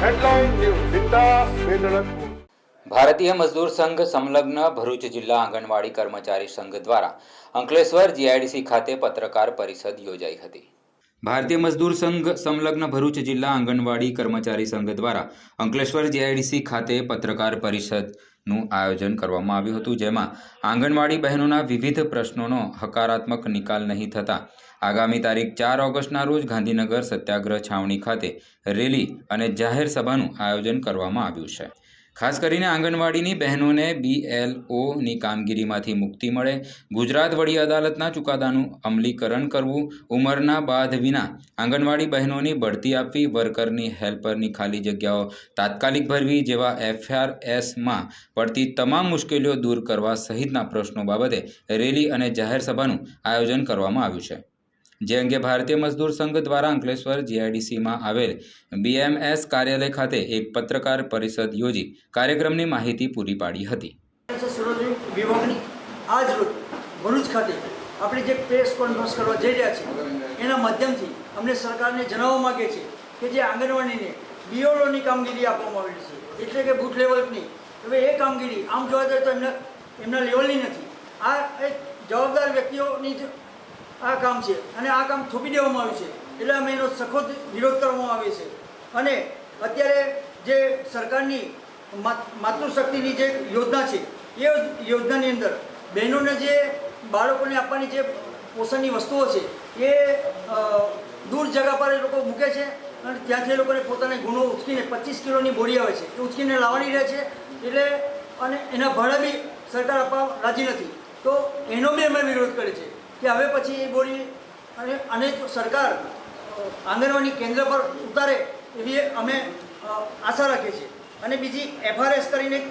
Headline news बिंदास बेधड़क। भारतीय मजदूर संघ संलग्न भरूच जिल्ला आंगणवाड़ी कर्मचारी संघ द्वारा अंकलेश्वर जीआईडीसी खाते पत्रकार परिषद योजाई हती। भारतीय मजदूर संघ संलग्न भरूच जिल्ला आंगणवाड़ी कर्मचारी संघ द्वारा अंकलेश्वर जीआईडीसी खाते पत्रकार परिषदનું આયોજન કરવામાં આવ્યું હતું, જેમાં આંગણવાડી બહેનોના વિવિધ પ્રશ્નોનો હકારાત્મક નિકાલ નહીં થતા આગામી તારીખ 4 ઓગસ્ટના રોજ ગાંધીનગર સત્યાગ્રહ છાવણી ખાતે રેલી અને જાહેર સભાનું આયોજન કરવામાં આવ્યું છે। ખાસ કરીને આંગણવાડીની બહેનોને BLOની કામગીરીમાંથી મુક્તિ મળે, ગુજરાત વડી અદાલતના ચુકાદાનું અમલીકરણ કરવું, ઉંમરના બાદ વિના આંગણવાડી બહેનોની બઢતી આપવી, વર્કરની હેલ્પરની ખાલી જગ્યાઓ તાત્કાલિક ભરવી જેવા FRSમાં પડતી તમામ મુશ્કેલીઓ દૂર કરવા સહિતના પ્રશ્નો બાબતે રેલી અને જાહેર સભાનું આયોજન કરવામાં આવ્યું છે, જે અંગે ભારતીય મજદૂર સંઘ દ્વારા અંકલેશ્વર જીઆઈડીસીમાં આવેલ BMS કાર્યાલય ખાતે એક પત્રકાર પરિષદ યોજી કાર્યક્રમની માહિતી પૂરી પાડી હતી। વિભાગની આજ રોજ ભરૂચ ખાતે આપણે જે પ્રેસ કોન્ફરન્સ કરવા જઈ રહ્યા છીએ એના માધ્યમથી અમને સરકારને જણાવવા માગે છે કે જે આંગણવાડીને BLOની કામગીરી આપવામાં આવેલી છે, એટલે કે બૂથ લેવલની, હવે એ કામગીરી આમ જોવા જઈએ તો એમના લેવલની નથી। આ એક જવાબદાર વ્યક્તિઓની આ કામ છે અને આ કામ થોપી દેવામાં આવ્યું છે, એટલે અમે એનો સખત વિરોધ કરવામાં આવે છે। અને અત્યારે જે સરકારની માતૃશક્તિની જે યોજના છે એ યોજનાની અંદર બહેનોને જે બાળકોને આપવાની જે પોષણની વસ્તુઓ છે એ દૂર જગા પર એ લોકો મૂકે છે અને ત્યાંથી એ લોકોને પોતાના ગુણો ઉચકીને 25 કિલોની બોરી આવે છે એ ઉચકીને લાવવાની રહે છે, એટલે અને એના ભાડા બી સરકાર આપવા રાજી નથી, તો એનો બી અમે વિરોધ કરે છે કે હવે પછી એ બોરી અને સરકાર આંગણવાડી કેન્દ્ર પર ઉતારે એવી અમે આશા રાખીએ છીએ। અને બીજી FRS કરીને એક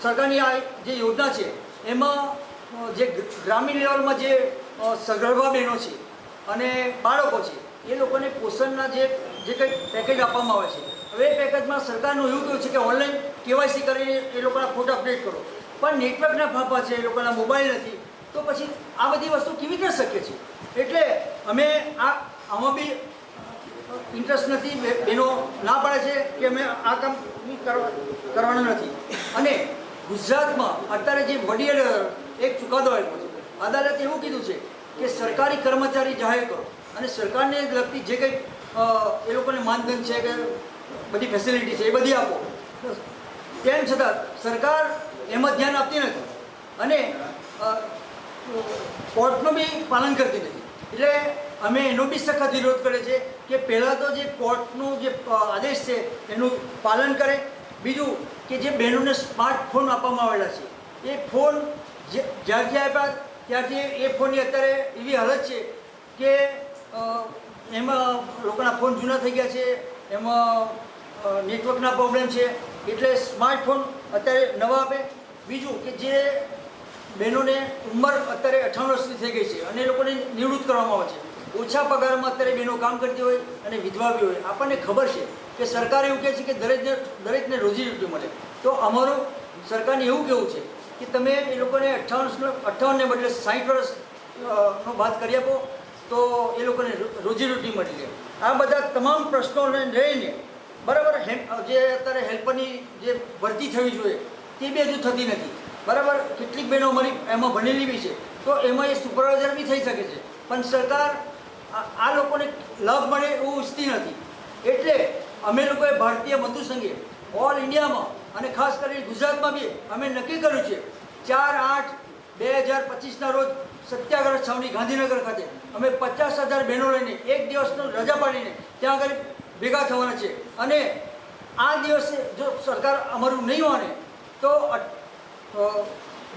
સરકારની આ જે યોજના છે એમાં જે ગ્રામીણ લેવલમાં જે સગર્ભા બહેનો છે અને બાળકો છે એ લોકોને પોષણના જે કંઈ પેકેજ આપવામાં આવે છે, હવે એ પેકેજમાં સરકારનું એવું કહ્યું છે કે ઓનલાઈન KYC કરીને એ લોકોના ફોટા અપડેટ કરો, પણ નેટવર્કના ફાંફા છે, એ લોકોના મોબાઈલ નથી, તો પછી આ બધી વસ્તુ કેવી રીતે શક્ય છે? એટલે અમે આમાં બી ઇન્ટરેસ્ટ નથી, બહેનો ના પાડે છે કે અમે આ કામ કરવાનું નથી। અને ગુજરાતમાં અત્યારે જે વડી એક ચુકાદો આપ્યો છે, અદાલતે એવું કીધું છે કે સરકારી કર્મચારી જાહેર કરો અને સરકારને લગતી જે કંઈ એ લોકોને માનદંડ છે કે બધી ફેસિલિટી છે એ બધી આપો, તેમ છતાં સરકાર એમાં ધ્યાન આપતી નથી અને કોર્ટનું બી પાલન કરતી નથી, એટલે અમે એનો બી સખત વિરોધ કરે છે કે પહેલાં તો જે કોર્ટનો જે આદેશ છે એનું પાલન કરે, બીજું કે જે બહેનોને સ્માર્ટફોન આપવામાં આવેલા છે એ ફોન જ્યારથી આપ્યા ત્યારથી એ ફોનની અત્યારે એવી હાલત છે કે એમાં લોકોના ફોન જૂના થઈ ગયા છે, એમાં નેટવર્કના પ્રોબ્લેમ છે, એટલે સ્માર્ટફોન અત્યારે નવા આપે। બીજું કે જે બહેનોને ઉંમર અત્યારે 58 વર્ષની થઈ ગઈ છે અને એ લોકોને નિવૃત્ત કરવામાં આવે છે, ઓછા પગારમાં અત્યારે બહેનો કામ કરતી હોય અને વિધવા બી હોય, આપણને ખબર છે કે સરકાર એવું કહે છે કે દરેકને રોજીરોટી મળે, તો અમારું સરકારને એવું કહેવું છે કે તમે એ લોકોને 58ને બદલે 60 વર્ષનો બાદ કરી આપો તો એ લોકોને રોજીરોટી મળી રહે। આ બધા તમામ પ્રશ્નોને લઈને બરાબર જે અત્યારે હેલ્પરની જે ભરતી થવી જોઈએ તે બી હજુ થતી નથી, બરાબર। કેટલીક બહેનો અમારી એમાં ભણેલી બી છે, તો એમાં એ સુપરવાઇઝર બી થઈ શકે છે, પણ સરકાર આ લોકોને લાભ મળે એવું ઈચ્છતી નથી। એટલે અમે લોકોએ ભારતીય મજદૂર સંઘે ઓલ ઇન્ડિયામાં અને ખાસ કરીને ગુજરાતમાં બી અમે નક્કી કર્યું છે 4/8/2025ના રોજ સત્યાગ્રહ છાવણી ગાંધીનગર ખાતે અમે 50,000 બહેનો લઈને એક દિવસનો રજા પાડીને ત્યાં આગળ ભેગા થવાના છે, અને આ દિવસે જો સરકાર અમારું નહીં માને તો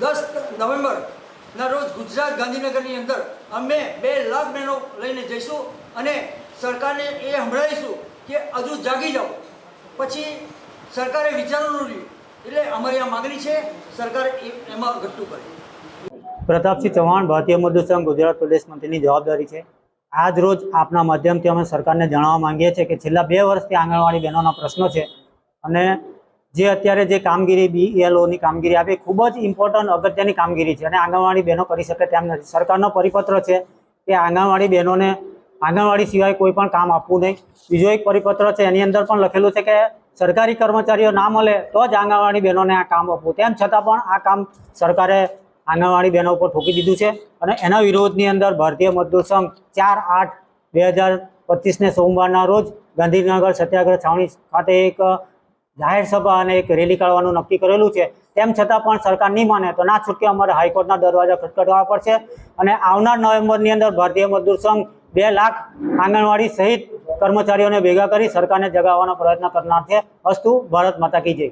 10 નવેમ્બરના રોજ ગુજરાત ગાંધીનગરની અંદર અમે 2 લાખ બહેનો લઈને જઈશું અને સરકારને એ સંભળાવીશું કે હજુ જાગી જાઓ, પછી સરકારે વિચારવાનું રહ્યું, એટલે અમારી આ માગણી છે, સરકાર એમાં ઘટતું કરે। પ્રતાપસિંહ ચૌહાણ, ભારતીય મજદૂર સંઘ ગુજરાત પ્રદેશ મંત્રીની જવાબદારી છે। આજ રોજ આપના માધ્યમથી અમે સરકારને જણાવવા માંગીએ છીએ કે છેલ્લા 2 વર્ષથી આંગણવાડી બહેનોના પ્રશ્નો છે અને જે અત્યારે જે કામગીરી BLOની કામગીરી આપી ખૂબ જ ઇમ્પોર્ટન્ટ અગત્યની કામગીરી છે અને આંગણવાડી બહેનો કરી શકે તેમ નથી। સરકારનો પરિપત્ર છે કે આંગણવાડી બહેનોને આંગણવાડી સિવાય કોઈ પણ કામ આપવું નહીં. બીજો એક પરિપત્ર છે એની અંદર પણ લખેલું છે કે સરકારી કર્મચારીઓ ના મળે તો જ આંગણવાડી બહેનોને આ કામ આપવું. તેમ છતાં પણ આ કામ સરકારે આંગણવાડી બહેનો ઉપર ઠોકી દીધું છે અને એના વિરોધની અંદર ભારતીય મજદૂર સંઘ 4/8/2025 સોમવારના રોજ ગાંધીનગર સત્યાગ્રહ છાવણી ખાતે એક જાહેર સભા અને એક રેલી કાઢવાનું નક્કી કરેલું છે. તેમ છતાં પણ સરકાર નહીં માને તો ના છૂટકે અમારે હાઈકોર્ટના દરવાજા ખટખટાવવા પડશે અને આવનાર નવેમ્બરની અંદર ભારતીય મજદૂર સંઘ 2 લાખ આંગણવાડી સહિત કર્મચારીઓને ભેગા કરી સરકારને જગાવવાનો પ્રયત્ન કરનાર છે. અસ્તુ. ભારત માતા કી જય.